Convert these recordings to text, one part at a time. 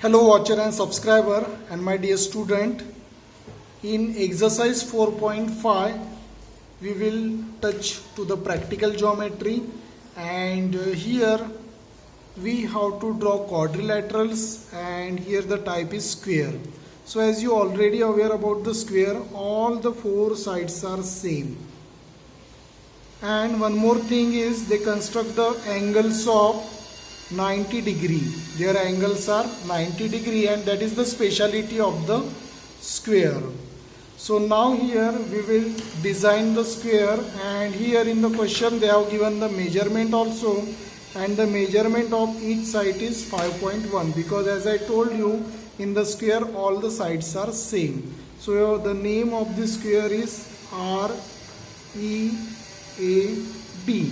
Hello watcher and subscriber and my dear student. In exercise 4.5 we will touch to the practical geometry, and here we have to draw quadrilaterals, and here the type is square. So as you already aware about the square, all the four sides are same. And one more thing is they construct the angles of 90 degree. Their angles are 90 degree, and that is the speciality of the square. So now here we will design the square, and here in the question they have given the measurement also, and the measurement of each side is 5.1, because as I told you, in the square all the sides are same. So the name of this square is REAB.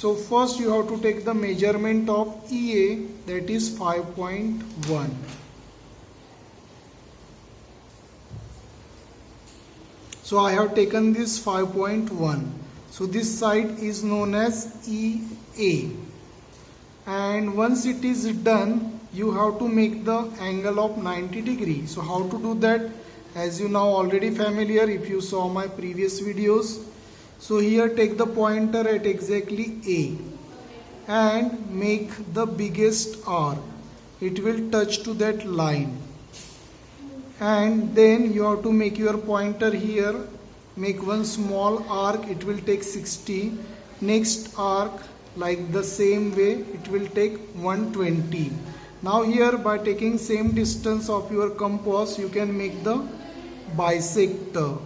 So first you have to take the measurement of EA, that is 5.1. So I have taken this 5.1. So this side is known as EA. And once it is done, you have to make the angle of 90 degree. So how to do that? As you now already familiar if you saw my previous videos. So here take the pointer at exactly A and make the biggest arc. It will touch to that line. And then you have to make your pointer here. Make one small arc. It will take 60. Next arc, like the same way, it will take 120. Now here by taking same distance of your compass, you can make the bisector.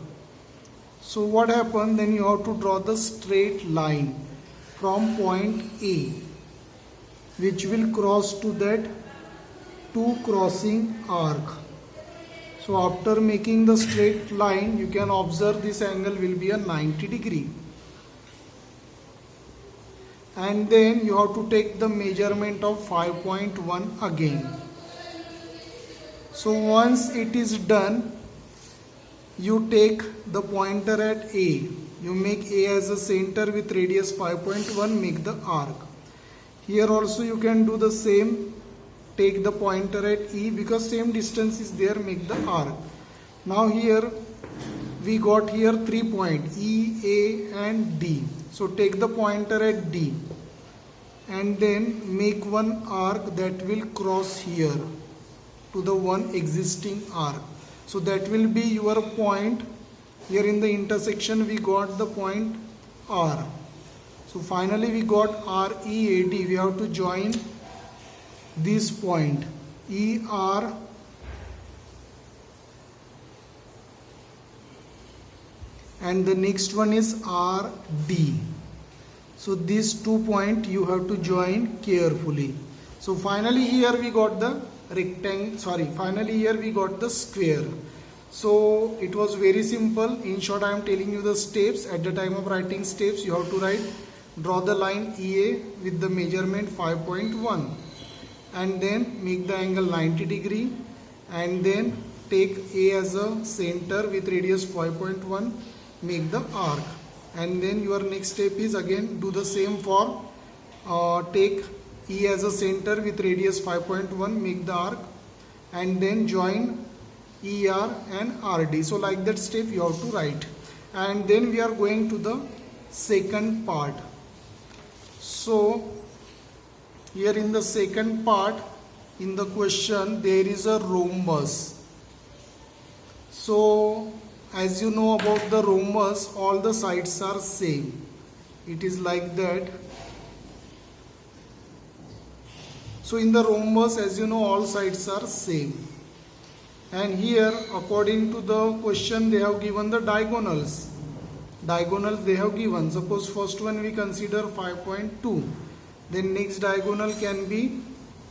So what happened, then you have to draw the straight line from point A, which will cross to that two crossing arc. So after making the straight line, you can observe this angle will be a 90 degree. And then you have to take the measurement of 5.1 again. So once it is done, you take the pointer at A. You make A as a center with radius 5.1, make the arc. Here also you can do the same. Take the pointer at E, because same distance is there, make the arc. Now here we got here 3 points, E, A and D. So take the pointer at D and then make one arc that will cross here to the one existing arc. So that will be your point. Here in the intersection we got the point R. So finally we got READ. We have to join this point ER and the next one is RD. So these 2 points you have to join carefully. So finally here we got the finally here we got the square. So it was very simple. In short, I am telling you the steps. At the time of writing steps, you have to write, draw the line EA with the measurement 5.1 and then make the angle 90 degree, and then take A as a center with radius 5.1, make the arc. And then your next step is again do the same for take E as a center with radius 5.1, make the arc, and then join ER and RD. So like that step you have to write. And then we are going to the second part. So here in the second part, in the question there is a rhombus. So as you know about the rhombus, all the sides are same. It is like that. So in the rhombus, as you know, all sides are same. And here according to the question they have given the diagonals. Diagonals they have given. Suppose first one we consider 5.2. Then next diagonal can be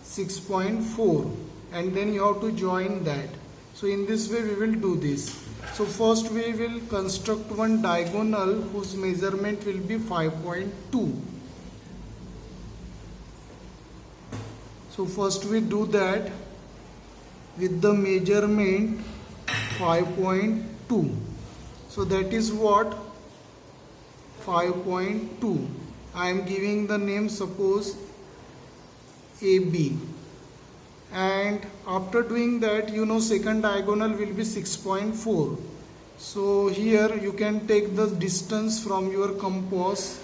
6.4. And then you have to join that. So in this way we will do this. So first we will construct one diagonal whose measurement will be 5.2. So first we do that with the measurement 5.2. So that is what 5.2. I am giving the name, suppose AB, and and after doing that, you know second diagonal will be 6.4. So here you can take the distance from your compass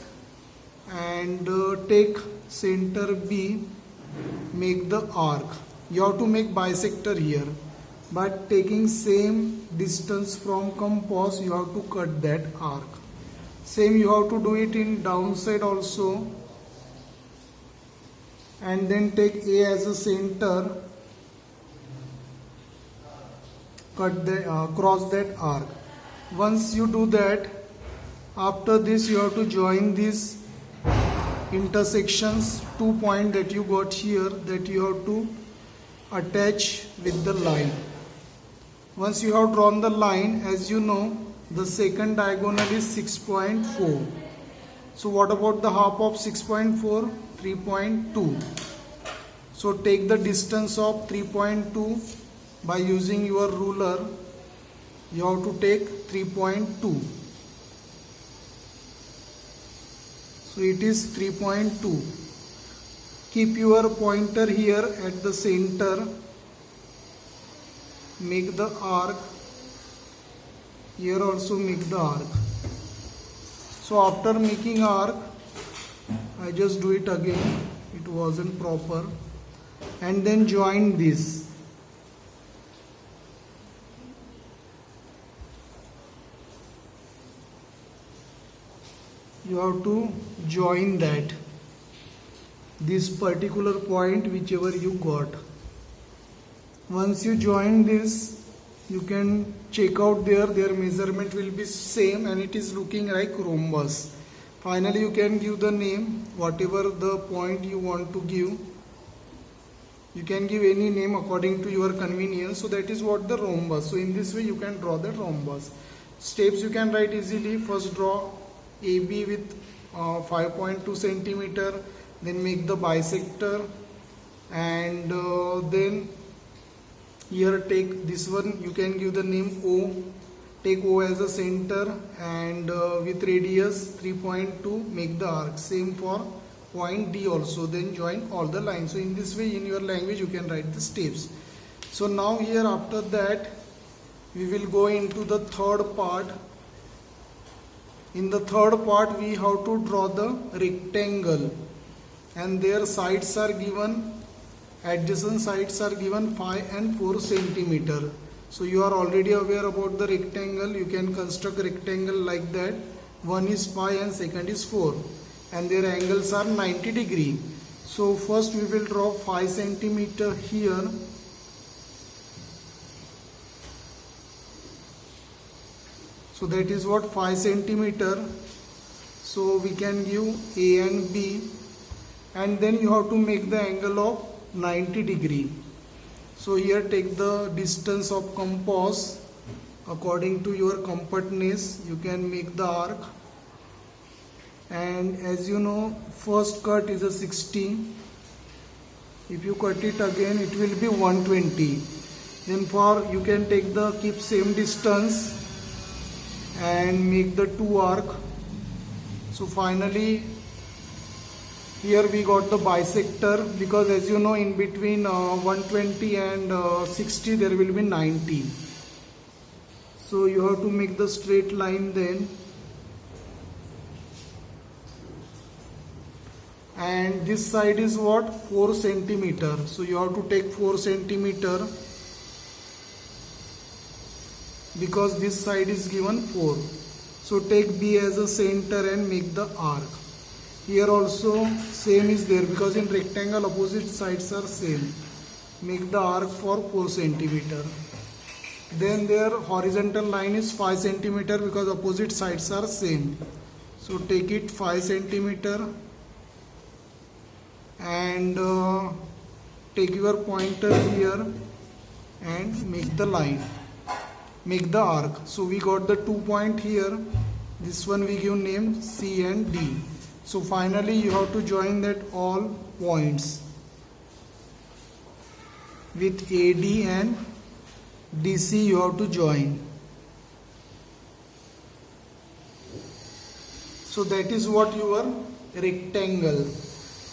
and take center B, make the arc. You have to make bisector here, but taking same distance from compass you have to cut that arc. Same you have to do it in downside also, and then take A as a center, cut the cross that arc. Once you do that, after this you have to join these intersections, 2 points that you got here, that you have to attach with the line. Once you have drawn the line, as you know the second diagonal is 6.4. So what about the half of 6.4? 3.2. So take the distance of 3.2 by using your ruler. You have to take 3.2. So it is 3.2. Keep your pointer here at the center. Make the arc. Here also make the arc. So after making arc, I just do it again. It wasn't proper. And then join this. You have to join that, this particular point whichever you got. Once you join this, you can check out their measurement will be same and it is looking like rhombus. Finally you can give the name, whatever the point you want to give. You can give any name according to your convenience. So that is what the rhombus. So in this way you can draw the rhombus. Steps you can write easily. First draw AB with 5.2 centimeter, then make the bisector, and then here take this one, you can give the name O, take O as a center, and with radius 3.2 make the arc. Same for point D also, then join all the lines. So in this way in your language you can write the steps. So now here after that we will go into the third part. In the third part we have to draw the rectangle, and their sides are given, adjacent sides are given 5 and 4 centimeter. So you are already aware about the rectangle. You can construct rectangle like that. One is 5 and second is 4, and their angles are 90 degree. So first we will draw 5 centimeter here. So that is what 5 centimeter. So we can give A and B, and then you have to make the angle of 90 degree. So here take the distance of compass according to your compactness. You can make the arc, and as you know first cut is a 60. If you cut it again it will be 120. Then for you can take the keep same distance and make the 2 arc. So finally here we got the bisector, because as you know in between 120 and 60 there will be 90. So you have to make the straight line then, and this side is what 4 centimeter. So you have to take 4 centimeter because this side is given 4. So take B as a center and make the arc. Here also same is there, because in rectangle opposite sides are same. Make the arc for 4 centimeter. Then their horizontal line is 5 centimeter because opposite sides are same. So take it 5 centimeter and take your pointer here and make the line, make the arc. So we got the 2 point here. This one we give name C and D. So finally you have to join that all points with AD and DC. You have to join. So that is what your rectangle.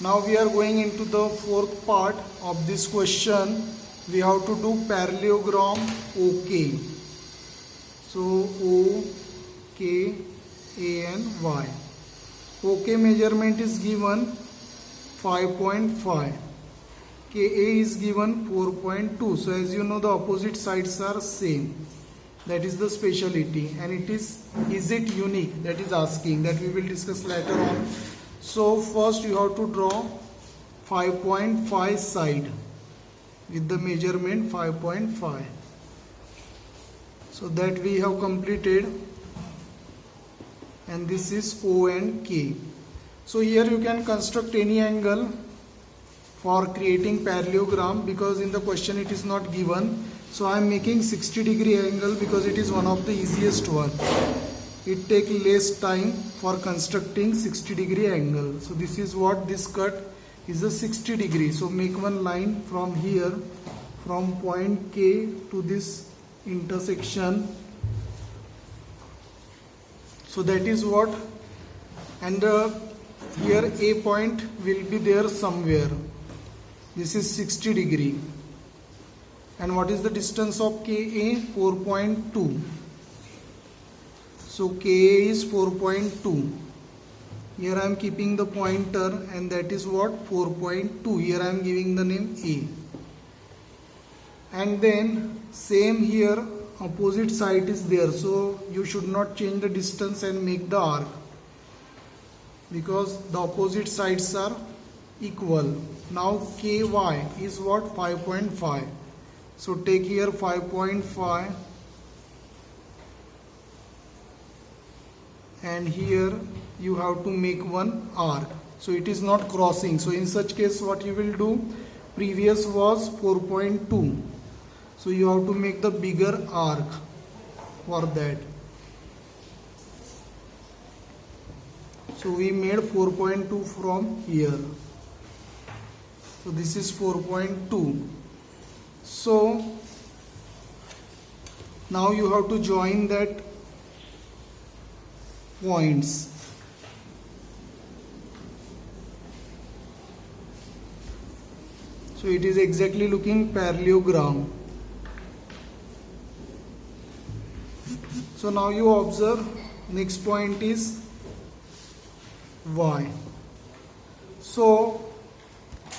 Now we are going into the fourth part of this question, we have to do parallelogram OK. So O K A N Y. OK measurement is given 5.5. KA is given 4.2. So as you know, the opposite sides are same. That is the speciality. And it is it unique? That is asking. That we will discuss later on. So first you have to draw 5.5 side with the measurement 5.5. So that we have completed, and this is O and K. So here you can construct any angle for creating parallelogram, because in the question it is not given. So I am making 60-degree angle because it is one of the easiest one. It takes less time for constructing 60-degree angle. So this is what this cut is, a 60 degree. So make one line from here, from point K to this intersection. So that is what, and here A point will be there somewhere. This is 60 degree. And what is the distance of KA? 4.2. So KA is 4.2. Here I am keeping the pointer, and that is what? 4.2. Here I am giving the name A. And then same here, opposite side is there. So you should not change the distance and make the arc, because the opposite sides are equal. Now KY is what? 5.5. So take here 5.5, and here you have to make one arc. So it is not crossing. So in such case what you will do? Previous was 4.2. So you have to make the bigger arc for that. So we made 4.2 from here. So this is 4.2. So now you have to join that points. So it is exactly looking parallelogram. So now you observe, next point is Y. So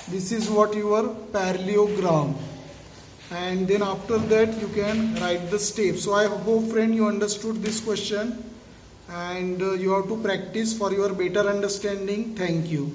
this is what your parallelogram. And then after that you can write the steps. So I hope friend you understood this question, and you have to practice for your better understanding. Thank you.